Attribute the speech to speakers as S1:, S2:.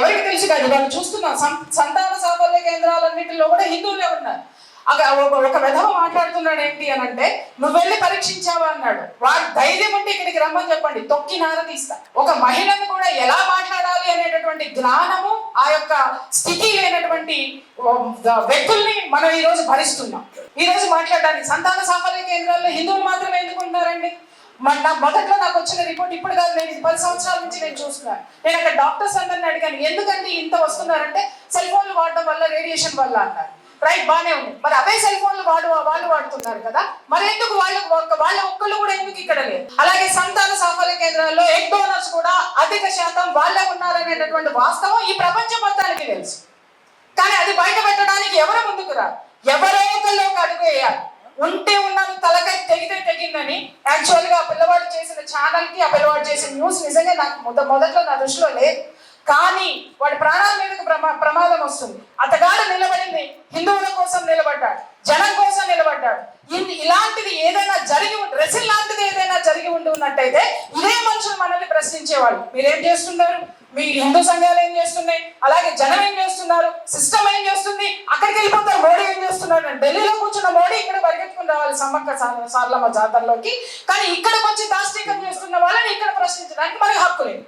S1: ఎవరికి తెలుసు కాదు, వాళ్ళు చూస్తున్నాం. సంతాన సాఫల్య కేంద్రాలన్నింటిలో కూడా హిందువులే ఉన్నారు. ఒక విధవ మాట్లాడుతున్నాడు ఏంటి అని అంటే, నువ్వు వెళ్ళి పరీక్షించావా అన్నాడు. వాడు ధైర్యం ఉంటే ఇక్కడికి రమ్మని చెప్పండి, తొక్కి నారదీస్తా. ఒక మహిళను కూడా ఎలా మాట్లాడాలి అనేటటువంటి జ్ఞానము, ఆ యొక్క స్థితి లేనటువంటి వ్యక్తుల్ని మనం ఈ రోజు భరిస్తున్నాం. ఈ రోజు మాట్లాడడానికి సంతాన సాఫల్య కేంద్రాల్లో హిందువులు మాత్రమే ఎందుకుంటున్నారండి? మొదట్లో నాకు వచ్చిన రిపోర్ట్ ఇప్పుడు కాదు, నేను 10 సంవత్సరాల నుంచి నేను చూస్తున్నాను. నేను అక్కడ డాక్టర్స్ అందరిని అడిగాను, ఎందుకండి ఇంత వస్తున్నారంటే సెల్ ఫోన్లు వాడడం వల్ల, రేడియేషన్ వల్ల అన్నారు. రైట్, బాగానే ఉంది. మరి అదే సెల్ ఫోన్లు వాళ్ళు వాడుతున్నారు కదా, మరి ఎందుకు వాళ్ళ ఒక్కళ్ళు కూడా ఎందుకు ఇక్కడ లేదు? అలాగే సంతాన సాఫల్య కేంద్రాల్లో ఎగ్ డోనర్స్ కూడా అధిక శాతం వాళ్ళే ఉన్నారనేటటువంటి వాస్తవం ఈ ప్రపంచం మొత్తానికి తెలుసు. కానీ అది బయట పెట్టడానికి ఎవరు ముందుకు రారు. ఎవరో ఒకళ్ళు ఒక అడుగు వేయాలి. ఉంటే ఉన్నాను, తలకాయ తెగితే తెగిందని. యాక్చువల్ గా ఆ పిల్లవాడు చేసిన ఛానల్ కి, ఆ పిల్లవాడు చేసిన న్యూస్ నిజంగా నాకు మొదట్లో నా దృష్టిలో లేదు. కానీ వాడి ప్రాణాల మీదకి ప్రమాదం వస్తుంది. అతగాడు నిలబడింది హిందువుల కోసం నిలబడ్డాడు, జనం కోసం నిలబడ్డాడు. ఇలాంటిది ఏదైనా రెసిల్ లాంటిది ఏదైనా జరిగి ఉన్నట్టయితే ఇదే మనుషులు మనల్ని ప్రశ్నించేవాళ్ళు. మీరేం చేస్తున్నారు, మీ హిందూ సంఘాలు ఏం చేస్తున్నాయి, అలాగే జనం ఏం చేస్తున్నారు, సిస్టమ్ ఏం చేస్తుంది, అక్కడికి వెళ్ళిపోతారు. మోడీ ఏం చేస్తున్నాడు? ఢిల్లీలో కూర్చున్న మోడీ ఇక్కడ పరిగెత్తుకుని రావాలి సమ్మక్క సారలమ్మ జాతరలోకి. కానీ ఇక్కడికి వచ్చి దాష్టీకం చేస్తున్న వాళ్ళని ఇక్కడ ప్రశ్నించడానికి మనకి హక్కు లేదు.